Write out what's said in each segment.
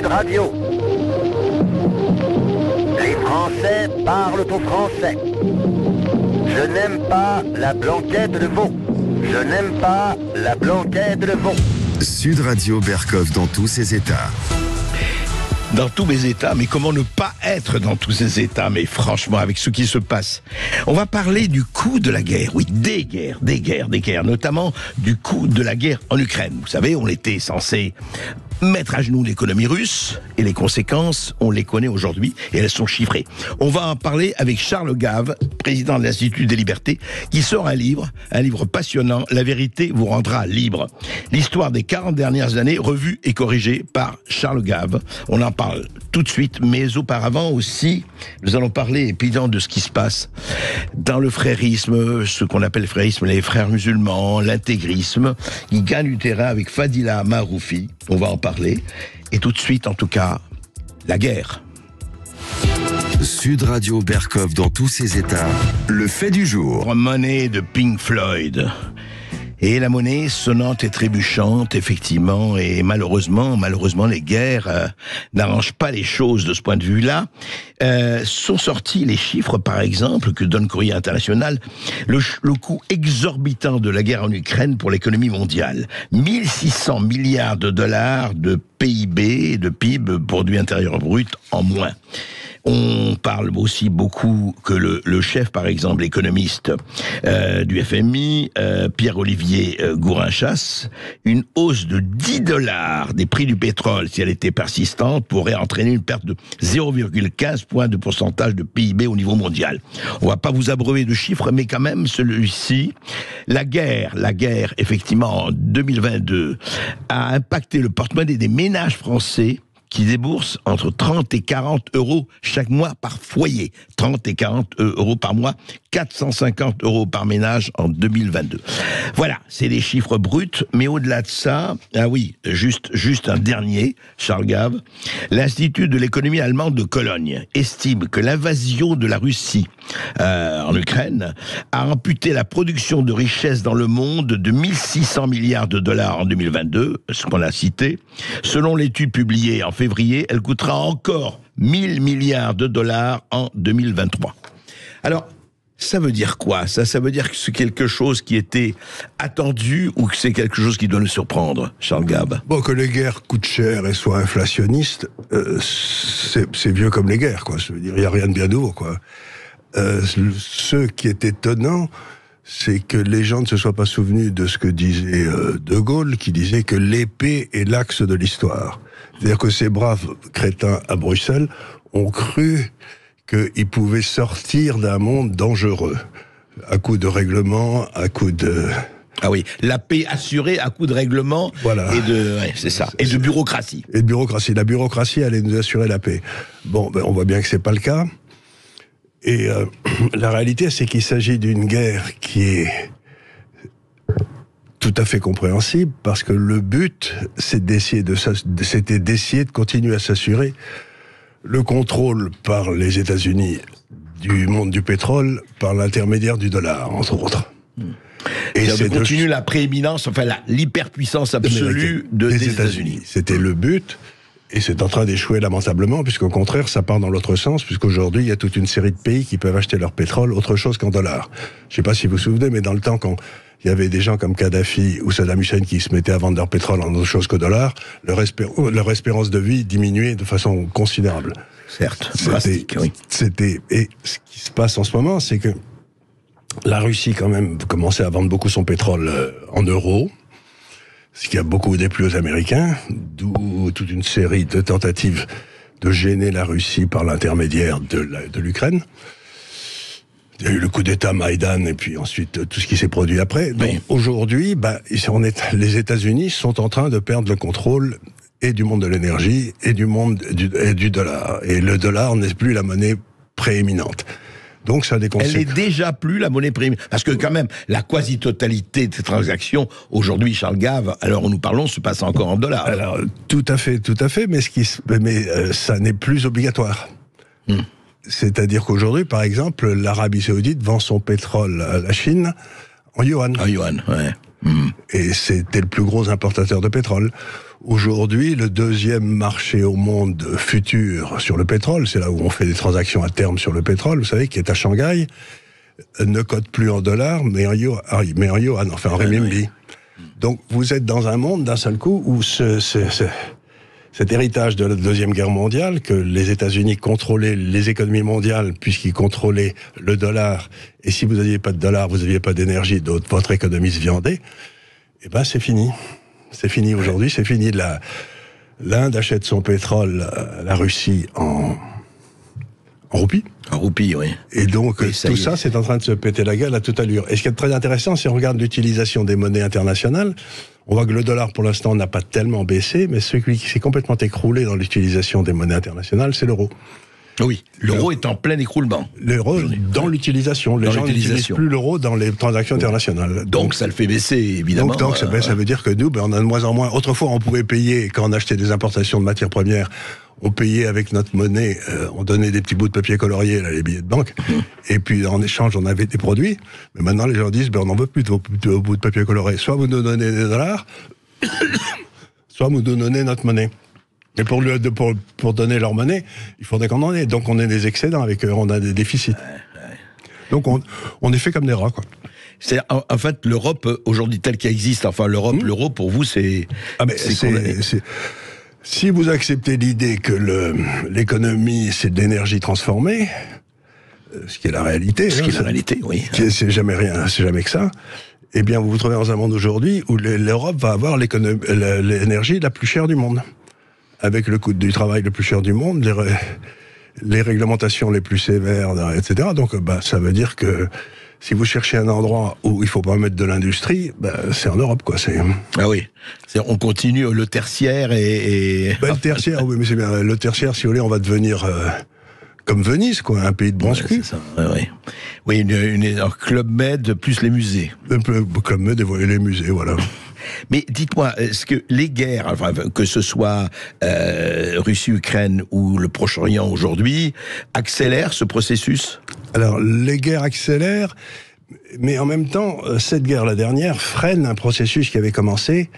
Radio. Les Français parlent au français. Je n'aime pas la blanquette de veau. Je n'aime pas la blanquette de veau. Sud Radio Berkov dans tous ses états. Dans tous mes états, mais comment ne pas être dans tous ces états, mais franchement, avec ce qui se passe. On va parler du coût de la guerre, oui, des guerres, notamment du coût de la guerre en Ukraine. Vous savez, on était censé mettre à genoux l'économie russe, et les conséquences, on les connaît aujourd'hui, et elles sont chiffrées. On va en parler avec Charles Gave, président de l'Institut des Libertés, qui sort un livre passionnant, La vérité vous rendra libre. L'histoire des 40 dernières années, revue et corrigée par Charles Gave. On en parle tout de suite, mais auparavant aussi, nous allons parler, évidemment, de ce qui se passe dans le frérisme, ce qu'on appelle le frérisme, les frères musulmans, l'intégrisme, qui gagne du terrain avec Fadila Maroufi. On va en parler. Et tout de suite, en tout cas, la guerre. Sud Radio Berkov dans tous ses états. Le fait du jour. Money de Pink Floyd. Et la monnaie sonnante et trébuchante, effectivement, et malheureusement, les guerres n'arrangent pas les choses de ce point de vue-là. Sont sortis les chiffres, par exemple, que donne Courrier International, le coût exorbitant de la guerre en Ukraine pour l'économie mondiale. 1600 milliards de dollars de PIB, de PIB, produit intérieur brut, en moins. On parle aussi beaucoup que le chef, par exemple, l'économiste du FMI, Pierre-Olivier Gourinchas, une hausse de 10 $ des prix du pétrole, si elle était persistante, pourrait entraîner une perte de 0,15 points de pourcentage de PIB au niveau mondial. On va pas vous abreuver de chiffres, mais quand même, celui-ci, la guerre, effectivement, en 2022, a impacté le porte-monnaie des ménages français, qui déboursent entre 30 et 40 euros chaque mois par foyer. 30 et 40 euros par mois, 450 euros par ménage en 2022. Voilà, c'est des chiffres bruts, mais au-delà de ça, juste un dernier, Charles Gave, l'Institut de l'économie allemande de Cologne estime que l'invasion de la Russie en Ukraine a amputé la production de richesses dans le monde de 1600 milliards de dollars en 2022, ce qu'on a cité. Selon l'étude publiée en février, elle coûtera encore 1000 milliards de dollars en 2023. Alors, ça veut dire quoi ? Ça veut dire que c'est quelque chose qui était attendu ou que c'est quelque chose qui doit nous surprendre, Charles Gave ? Bon, que les guerres coûtent cher et soient inflationnistes, c'est vieux comme les guerres, quoi. Je veux dire, il n'y a rien de bien nouveau, quoi. Ce qui est étonnant, c'est que les gens ne se soient pas souvenus de ce que disait De Gaulle, qui disait que l'épée est l'axe de l'histoire. C'est-à-dire que ces braves crétins à Bruxelles ont cru qu'ils pouvaient sortir d'un monde dangereux, à coup de règlement, à coup de... Ah oui, la paix assurée à coup de règlement, voilà. C'est ça, et de bureaucratie. Et de bureaucratie. La bureaucratie allait nous assurer la paix. Bon, on voit bien que c'est pas le cas. Et la réalité, c'est qu'il s'agit d'une guerre qui est tout à fait compréhensible, parce que le but, c'était d'essayer de continuer à s'assurer le contrôle par les États-Unis du monde du pétrole par l'intermédiaire du dollar, entre autres. Et c'est de continuer la prééminence, enfin l'hyperpuissance absolue des États-Unis. C'était le but. Et c'est en train d'échouer lamentablement, puisqu'au contraire, ça part dans l'autre sens, puisqu'aujourd'hui, il y a toute une série de pays qui peuvent acheter leur pétrole autre chose qu'en dollars. Je ne sais pas si vous vous souvenez, mais dans le temps, quand il y avait des gens comme Kadhafi ou Saddam Hussein qui se mettaient à vendre leur pétrole en autre chose qu'au dollar, leur espérance de vie diminuait de façon considérable. Certes, drastique, oui. Et ce qui se passe en ce moment, c'est que la Russie, quand même, commençait à vendre beaucoup son pétrole en euros, ce qui a beaucoup déplu aux Américains, d'où toute une série de tentatives de gêner la Russie par l'intermédiaire de l'Ukraine. Il y a eu le coup d'État Maïdan et puis ensuite tout ce qui s'est produit après. Donc aujourd'hui, les États-Unis sont en train de perdre le contrôle et du monde de l'énergie et du monde du dollar. Et le dollar n'est plus la monnaie prééminente. Donc ça a des conséquences. Elle n'est déjà plus la monnaie prééminente. Parce que quand même, la quasi-totalité des transactions, aujourd'hui, Charles Gave, à l'heure où nous parlons, se passe encore en dollars. Alors, tout à fait, mais ça n'est plus obligatoire. C'est-à-dire qu'aujourd'hui, par exemple, l'Arabie Saoudite vend son pétrole à la Chine en yuan. En yuan, ouais. Et c'était le plus gros importateur de pétrole. Aujourd'hui, le deuxième marché au monde futur sur le pétrole, c'est là où on fait des transactions à terme sur le pétrole, vous savez, qui est à Shanghai, ne cote plus en dollars, mais en yuan, enfin en renminbi. Donc vous êtes dans un monde, d'un seul coup, où cet héritage de la Deuxième Guerre mondiale, que les États-Unis contrôlaient les économies mondiales, puisqu'ils contrôlaient le dollar, et si vous n'aviez pas de dollar, vous n'aviez pas d'énergie, votre économie se viandait, eh ben c'est fini. C'est fini aujourd'hui, c'est fini. L'Inde achète son pétrole à la Russie en roupies. En roupies, oui. Et donc, oui, tout ça, c'est en train de se péter la gueule à toute allure. Et ce qui est très intéressant, si on regarde l'utilisation des monnaies internationales, on voit que le dollar, pour l'instant, n'a pas tellement baissé, mais celui qui s'est complètement écroulé dans l'utilisation des monnaies internationales, c'est l'euro. Oui, l'euro est en plein écroulement. L'euro dans l'utilisation. Les gens n'utilisent plus l'euro dans les transactions internationales. Donc ça le fait baisser, évidemment. Donc ça veut dire que nous, on a de moins en moins... Autrefois, on pouvait payer, quand on achetait des importations de matières premières, on payait avec notre monnaie, on donnait des petits bouts de papier colorié, là, les billets de banque, et puis en échange, on avait des produits. Mais maintenant, les gens disent, on n'en veut plus de vos bouts de papier coloré. Soit vous nous donnez des dollars, soit vous nous donnez notre monnaie. Et pour donner leur monnaie, il faudrait qu'on en ait. Donc on a des excédents avec eux, on a des déficits. Donc on est fait comme des rats, quoi. C'est en fait l'Europe aujourd'hui telle qu'elle existe. Enfin l'Europe pour vous c'est. Si vous acceptez l'idée que l'économie c'est de l'énergie transformée, ce qui est la réalité. Ce qui est la réalité, oui. C'est jamais rien, c'est jamais que ça. Eh bien vous vous trouvez dans un monde aujourd'hui où l'Europe va avoir l'énergie la plus chère du monde. Avec le coût du travail le plus cher du monde, les réglementations les plus sévères, etc. Donc, ça veut dire que si vous cherchez un endroit où il faut pas mettre de l'industrie, c'est en Europe, quoi. Ah oui. On continue le tertiaire et... le tertiaire, oui, mais c'est bien. Le tertiaire, si vous voulez, on va devenir comme Venise, quoi, un pays de bronze-cul. C'est ça, oui. Oui, un Club Med plus les musées. Club Med et les musées, voilà. Mais dites-moi, est-ce que les guerres, enfin, que ce soit Russie-Ukraine ou le Proche-Orient aujourd'hui, accélèrent ce processus ? Alors, les guerres accélèrent, mais en même temps, cette guerre, la dernière, freine un processus qui avait commencé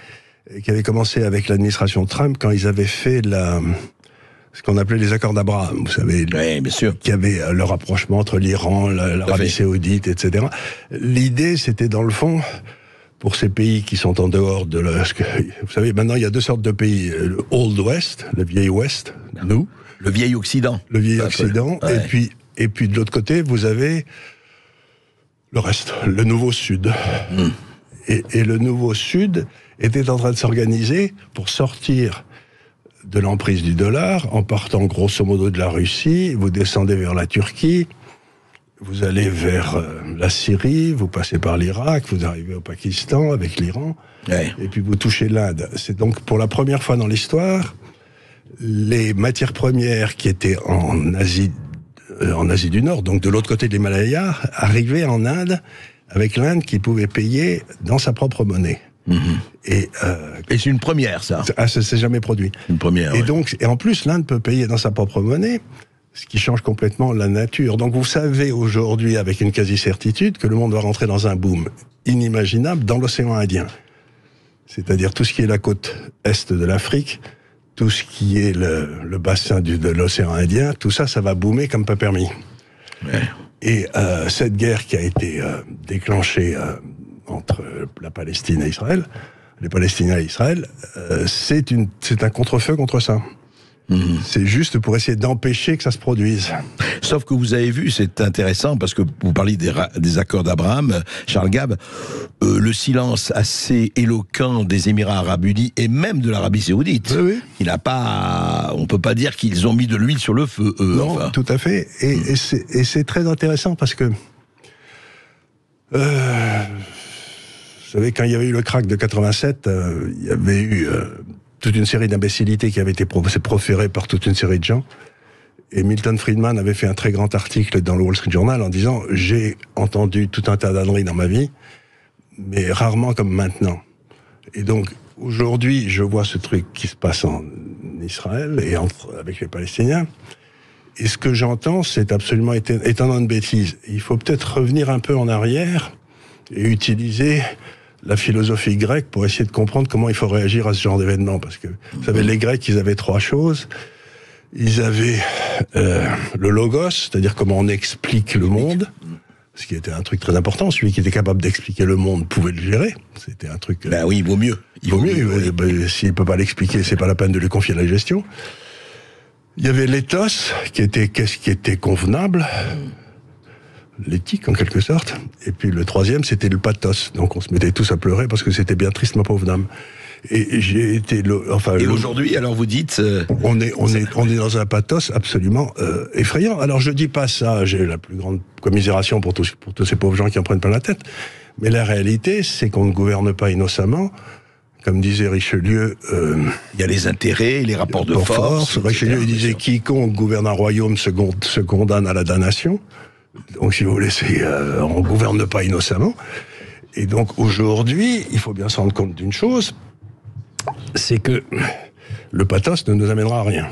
avec l'administration Trump quand ils avaient fait ce qu'on appelait les accords d'Abraham, vous savez, oui, bien sûr. Qui avait le rapprochement entre l'Iran, l'Arabie Saoudite, etc. L'idée, c'était dans le fond... Pour ces pays qui sont en dehors de vous savez, maintenant il y a deux sortes de pays, le Old West, le vieil Ouest, nous. Le vieil Occident. Le vieil Occident, ouais. et puis de l'autre côté, vous avez le reste, le Nouveau Sud. Et le Nouveau Sud était en train de s'organiser pour sortir de l'emprise du dollar, en partant grosso modo de la Russie, vous descendez vers la Turquie, vous allez vers la Syrie, vous passez par l'Irak, vous arrivez au Pakistan avec l'Iran, et puis vous touchez l'Inde. C'est donc pour la première fois dans l'histoire, les matières premières qui étaient en Asie du Nord, donc de l'autre côté de l'Himalaya, arrivaient en Inde, avec l'Inde qui pouvait payer dans sa propre monnaie. Et c'est une première, ça. Ça s'est jamais produit. Une première. Et en plus, l'Inde peut payer dans sa propre monnaie, ce qui change complètement la nature. Donc vous savez aujourd'hui, avec une quasi-certitude, que le monde va rentrer dans un boom inimaginable dans l'océan Indien. C'est-à-dire tout ce qui est la côte est de l'Afrique, tout ce qui est le bassin de l'océan Indien, tout ça, ça va boomer comme pas permis. Ouais. Et cette guerre qui a été déclenchée entre la Palestine et Israël, les Palestiniens et Israël, c'est un contre-feu contre ça. C'est juste pour essayer d'empêcher que ça se produise. Sauf que vous avez vu, c'est intéressant, parce que vous parlez des accords d'Abraham, Charles Gab, le silence assez éloquent des Émirats Arabes Unis et même de l'Arabie Saoudite. Oui. On peut pas dire qu'ils ont mis de l'huile sur le feu, eux. Non, enfin. Tout à fait. Et c'est très intéressant parce que, vous savez, quand il y avait eu le krach de 87, il y avait eu toute une série d'imbécilités qui avaient été proférées par toute une série de gens. Et Milton Friedman avait fait un très grand article dans le Wall Street Journal en disant « J'ai entendu tout un tas d'âneries dans ma vie, mais rarement comme maintenant. » Et donc, aujourd'hui, je vois ce truc qui se passe en Israël et avec les Palestiniens. Et ce que j'entends, c'est absolument étonnant de bêtise. Il faut peut-être revenir un peu en arrière et utiliser la philosophie grecque pour essayer de comprendre comment il faut réagir à ce genre d'événement. Parce que, vous savez, les Grecs, ils avaient 3 choses. Ils avaient le logos, c'est-à-dire comment on explique le monde, ce qui était un truc très important. Celui qui était capable d'expliquer le monde pouvait le gérer. C'était un truc... Ben oui, il vaut mieux. Il vaut mieux. S'il ne peut pas l'expliquer, c'est pas la peine de lui confier la gestion. Il y avait l'éthos, qui était convenable, l'éthique en quelque sorte. Et puis le troisième, c'était le pathos. Donc on se mettait tous à pleurer parce que c'était bien triste, ma pauvre dame. Et j'ai été... Et aujourd'hui, alors vous dites... On est dans un pathos absolument effrayant. Alors je dis pas ça, j'ai la plus grande commisération pour tous ces pauvres gens qui en prennent plein la tête. Mais la réalité, c'est qu'on ne gouverne pas innocemment. Comme disait Richelieu... il y a les intérêts, les rapports de force. Richelieu, il disait, quiconque gouverne un royaume se condamne à la damnation. Donc si vous voulez, on ne gouverne pas innocemment. Et donc aujourd'hui, il faut bien se rendre compte d'une chose, c'est que le pathos ne nous amènera à rien.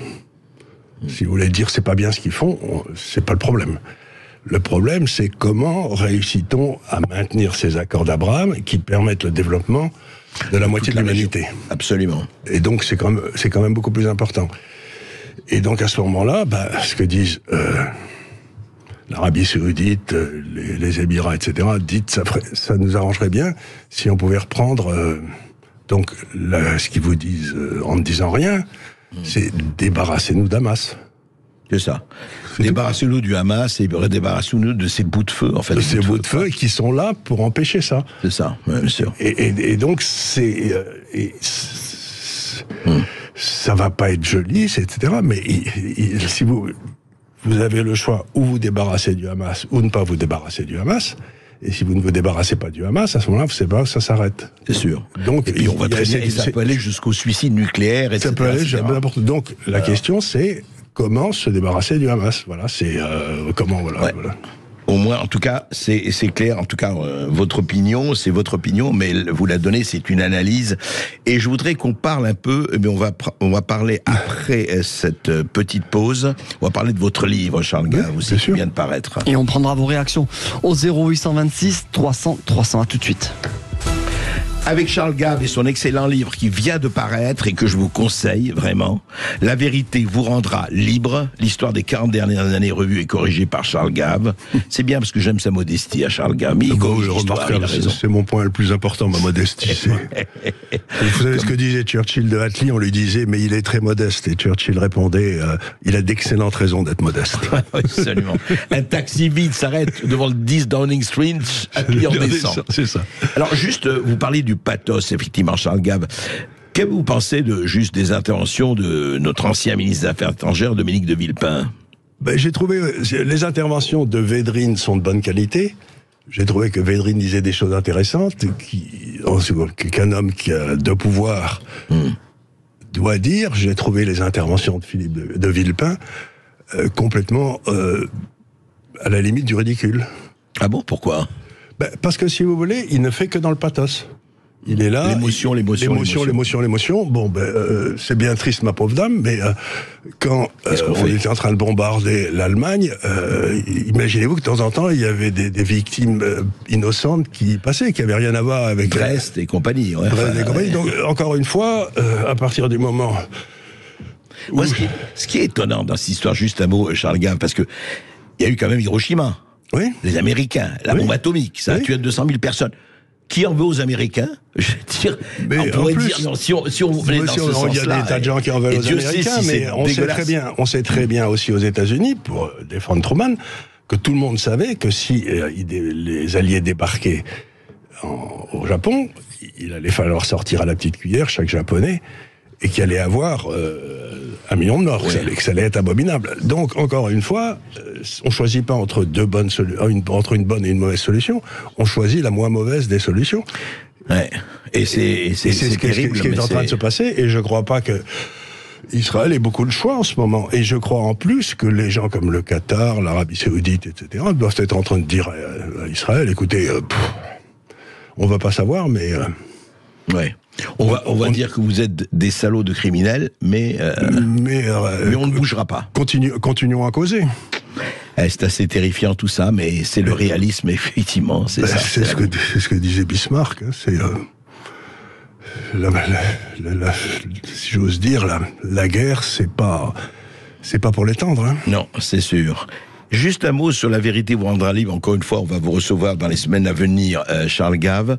Si vous voulez dire c'est pas bien ce qu'ils font, c'est pas le problème. Le problème, c'est comment réussit-on à maintenir ces accords d'Abraham qui permettent le développement de la moitié de l'humanité. Absolument. Et donc c'est quand même beaucoup plus important. Et donc à ce moment-là, ce que disent l'Arabie Saoudite, les Émirats, etc., dites ça nous arrangerait bien si on pouvait reprendre. Donc, ce qu'ils vous disent en ne disant rien, c'est débarrassez-nous d'Hamas. C'est ça. Débarrassez-nous du Hamas et débarrassez-nous de ces bouts de feu, en fait. De ces bouts de feu qui sont là pour empêcher ça. C'est ça, ouais, bien sûr. Et donc, ça va pas être joli, etc. Mais si vous avez le choix, ou vous débarrasser du Hamas, ou ne pas vous débarrasser du Hamas. Et si vous ne vous débarrassez pas du Hamas, à ce moment-là, vous savez pas que ça s'arrête. C'est sûr. Donc, et puis on va très bien, et ça peut aller jusqu'au suicide nucléaire, etc. Ça peut aller n'importe. Donc, la question, c'est comment se débarrasser du Hamas. Voilà, c'est comment, voilà. Ouais. Voilà. Au moins, en tout cas, c'est clair. En tout cas, votre opinion, c'est votre opinion, mais vous la donnez, c'est une analyse. Et je voudrais qu'on parle un peu, mais on va parler après cette petite pause. On va parler de votre livre, Charles Gave, aussi, qui vient de paraître. Et on prendra vos réactions au 0826 300 300. À tout de suite. Avec Charles Gave et son excellent livre qui vient de paraître et que je vous conseille vraiment, La vérité vous rendra libre, l'histoire des 40 dernières années revue et corrigée par Charles Gave. C'est bien parce que j'aime sa modestie à Charles Gave. C'est mon point le plus important, ma modestie. Vous savez ce que disait Churchill de Attlee, on lui disait mais il est très modeste et Churchill répondait il a d'excellentes raisons d'être modeste. Absolument. Un taxi vide s'arrête devant le 10 Downing Street, Attlee en descend. C'est ça. Alors juste, vous parlez du pathos, effectivement, Charles Gave. Qu'est-ce que vous pensez des interventions de notre ancien ministre des Affaires étrangères, Dominique de Villepin ? J'ai trouvé les interventions de Védrine sont de bonne qualité. J'ai trouvé que Védrine disait des choses intéressantes, qu'un homme qui a de pouvoir doit dire. J'ai trouvé les interventions de Philippe de Villepin complètement à la limite du ridicule. Ah bon, pourquoi ? Parce que si vous voulez, il ne fait que dans le pathos. Il est là. L'émotion. Bon, c'est bien triste, ma pauvre dame, mais quand on était en train de bombarder l'Allemagne, imaginez-vous que de temps en temps, il y avait des victimes innocentes qui passaient, qui n'avaient rien à voir avec Brest et compagnie. Ouais. Brest et compagnie. Donc, encore une fois, à partir du moment... Moi, ce qui est étonnant dans cette histoire, juste un mot, Charles Gave, parce que il y a eu quand même Hiroshima. Oui. Les Américains, la bombe atomique, ça a tué 200 000 personnes. Qui en veut aux Américains ? Je veux dire, mais on pourrait dire, non, si on voulait dans ce sens-là... Il y a des tas de gens qui en veulent aux Américains, mais on sait très bien aussi aux États-Unis, pour défendre Truman, que tout le monde savait que si les Alliés débarquaient au Japon, il allait falloir sortir à la petite cuillère chaque Japonais, et qu'il allait avoir 1 million de morts, que ça allait être abominable. Donc, encore une fois, on choisit pas entre entre une bonne et une mauvaise solution, on choisit la moins mauvaise des solutions. Ouais. Et c'est terrible, ce qui est en train de se passer, et je crois pas que Israël ait beaucoup de choix en ce moment. Et je crois en plus que les gens comme le Qatar, l'Arabie Saoudite, etc., doivent être en train de dire à Israël, écoutez, on va pas savoir, mais... Ouais. On va dire que vous êtes des salauds de criminels, mais on ne bougera pas. Continuons à causer. C'est assez terrifiant tout ça, mais c'est le réalisme, effectivement. C'est ça. C'est ce que disait Bismarck. Hein, c'est si j'ose dire, la guerre, c'est pas pour les tendres. Hein. Non, c'est sûr. Juste un mot sur La Vérité vous rendra libre. Encore une fois, on va vous recevoir dans les semaines à venir, Charles Gave.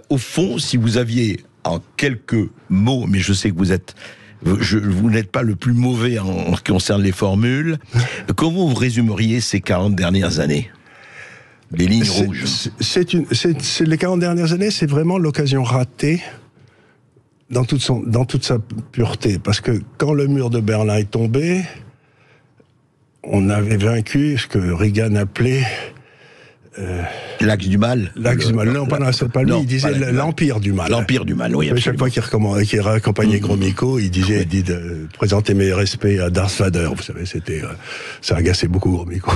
Au fond, si vous aviez en quelques mots, mais je sais que vous n'êtes pas le plus mauvais en ce qui concerne les formules, comment vous résumeriez ces 40 dernières années ? Les lignes rouges. Les 40 dernières années, c'est vraiment l'occasion ratée dans toute sa pureté. Parce que quand le mur de Berlin est tombé, on avait vaincu ce que Reagan appelait... l'axe du mal. L'axe du mal. Non, pas lui, il disait l'empire du mal. L'empire du mal, oui, absolument. Chaque fois qu'il raccompagnait Gromyko, il dit de présenter mes respects à Darth Vader. Vous savez, ça agaçait beaucoup Gromyko,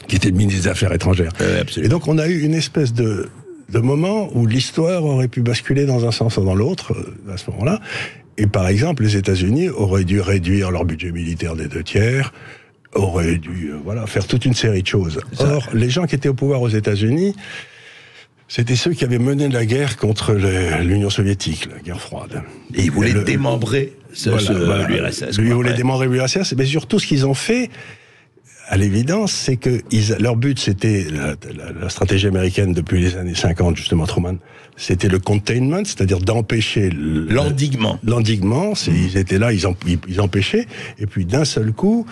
qui était le ministre des Affaires étrangères. Et donc, on a eu une espèce de moment où l'histoire aurait pu basculer dans un sens ou dans l'autre, à ce moment-là. Et par exemple, les États-Unis auraient dû réduire leur budget militaire des 2/3, auraient dû faire toute une série de choses. Or, les gens qui étaient au pouvoir aux États-Unis, c'était ceux qui avaient mené la guerre contre l'Union soviétique, la guerre froide. Et ils voulaient démembrer l'URSS. Ils voulaient démembrer l'URSS, mais surtout ce qu'ils ont fait, à l'évidence, c'est que leur but, c'était la stratégie américaine depuis les années 50, justement, Truman, c'était le containment, c'est-à-dire d'empêcher l'endiguement. L'endiguement, ils étaient là, ils empêchaient, et puis d'un seul coup,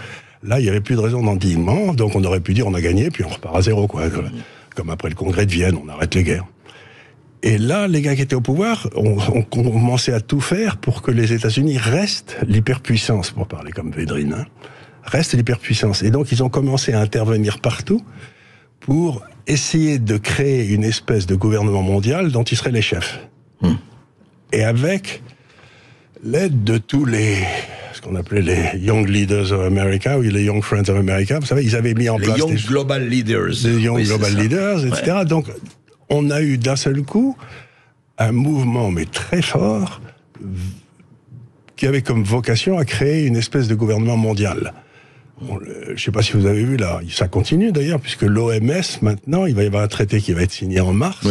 là, il n'y avait plus de raison d'endiguement, donc on aurait pu dire on a gagné, puis on repart à zéro, quoi. Comme après le congrès de Vienne, on arrête les guerres. Et là, les gars qui étaient au pouvoir ont commencé à tout faire pour que les États-Unis restent l'hyperpuissance, pour parler comme Védrine, hein. Reste l'hyperpuissance. Et donc, ils ont commencé à intervenir partout pour essayer de créer une espèce de gouvernement mondial dont ils seraient les chefs. Et avec l'aide de tous ce qu'on appelait les Young Leaders of America, ou les Young Friends of America, vous savez, ils avaient mis en place... Les Young Global Leaders. Les Young Global Leaders, etc. Ouais. Donc, on a eu d'un seul coup un mouvement, mais très fort, qui avait comme vocation à créer une espèce de gouvernement mondial. Je ne sais pas si vous avez vu, là, ça continue d'ailleurs, puisque l'OMS, maintenant, il va y avoir un traité qui va être signé en mars,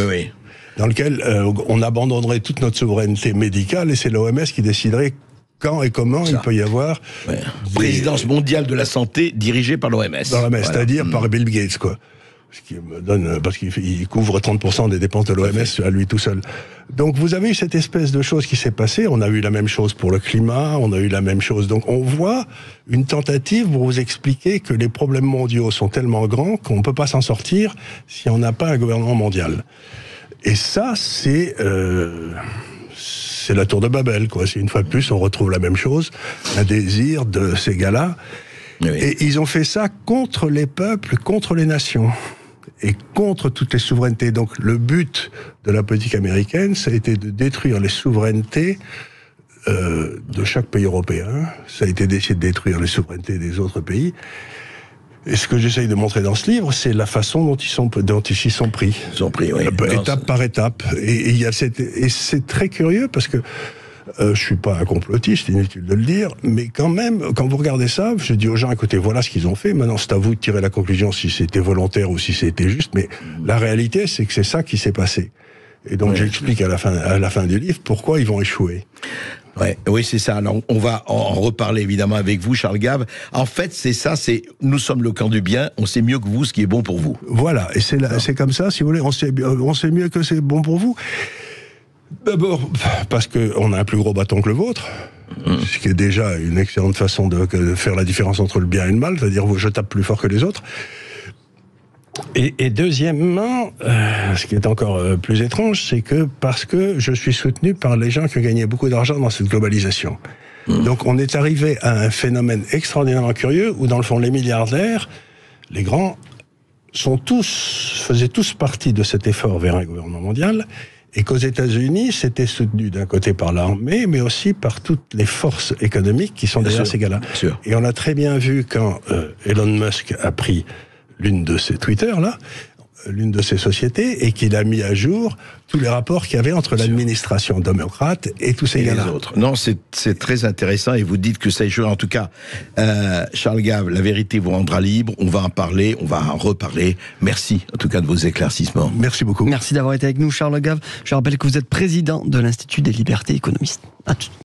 dans lequel on abandonnerait toute notre souveraineté médicale, et c'est l'OMS qui déciderait quand et comment il peut y avoir... Présidence mondiale de la santé dirigée par l'OMS. Dans l'OMS, c'est-à-dire par Bill Gates, quoi. Ce qui me donne, parce qu'il couvre 30% des dépenses de l'OMS à lui tout seul. Donc vous avez eu cette espèce de chose qui s'est passée, on a eu la même chose pour le climat, on a eu la même chose, donc on voit une tentative pour vous expliquer que les problèmes mondiaux sont tellement grands qu'on ne peut pas s'en sortir si on n'a pas un gouvernement mondial. Et ça, c'est la tour de Babel, quoi. C'est une fois de plus, on retrouve la même chose, un désir de ces gars-là. Et ils ont fait ça contre les peuples, contre les nations. Et contre toutes les souverainetés. Donc le but de la politique américaine, ça a été de détruire les souverainetés de chaque pays européen. Ça a été d'essayer de détruire les souverainetés des autres pays. Et ce que j'essaye de montrer dans ce livre, c'est la façon dont ils s'y sont pris. Ils sont pris, oui. Étape par étape. Et c'est très curieux parce que je suis pas un complotiste, inutile de le dire, mais quand même, quand vous regardez ça, je dis aux gens, écoutez, voilà ce qu'ils ont fait, maintenant c'est à vous de tirer la conclusion si c'était volontaire ou si c'était juste, mais la réalité, c'est que c'est ça qui s'est passé. Et donc j'explique à la fin du livre pourquoi ils vont échouer. Oui, c'est ça. Alors, on va en reparler évidemment avec vous, Charles Gave. En fait, c'est ça, nous sommes le camp du bien, on sait mieux que vous ce qui est bon pour vous. Voilà, et c'est comme ça, si vous voulez, on sait mieux que c'est bon pour vous. D'abord, parce qu'on a un plus gros bâton que le vôtre, ce qui est déjà une excellente façon de faire la différence entre le bien et le mal, c'est-à-dire je tape plus fort que les autres. Et deuxièmement, ce qui est encore plus étrange, c'est que parce que je suis soutenu par les gens qui ont gagné beaucoup d'argent dans cette globalisation. Donc on est arrivé à un phénomène extraordinairement curieux où dans le fond les milliardaires, les grands, faisaient tous partie de cet effort vers un gouvernement mondial. Et qu'aux États-Unis, c'était soutenu d'un côté par l'armée, mais aussi par toutes les forces économiques qui sont derrière ces gars-là. Et on a très bien vu quand Elon Musk a pris l'une de ces Twitter là, l'une de ces sociétés et qu'il a mis à jour tous les rapports qu'il y avait entre l'administration démocrate et tous ces gars-là. Autres. Non, c'est très intéressant et vous dites que ça est joué. En tout cas, Charles Gave, la vérité vous rendra libre. On va en parler, on va en reparler. Merci en tout cas de vos éclaircissements. Merci beaucoup. Merci d'avoir été avec nous, Charles Gave. Je rappelle que vous êtes président de l'Institut des libertés économistes. À tout.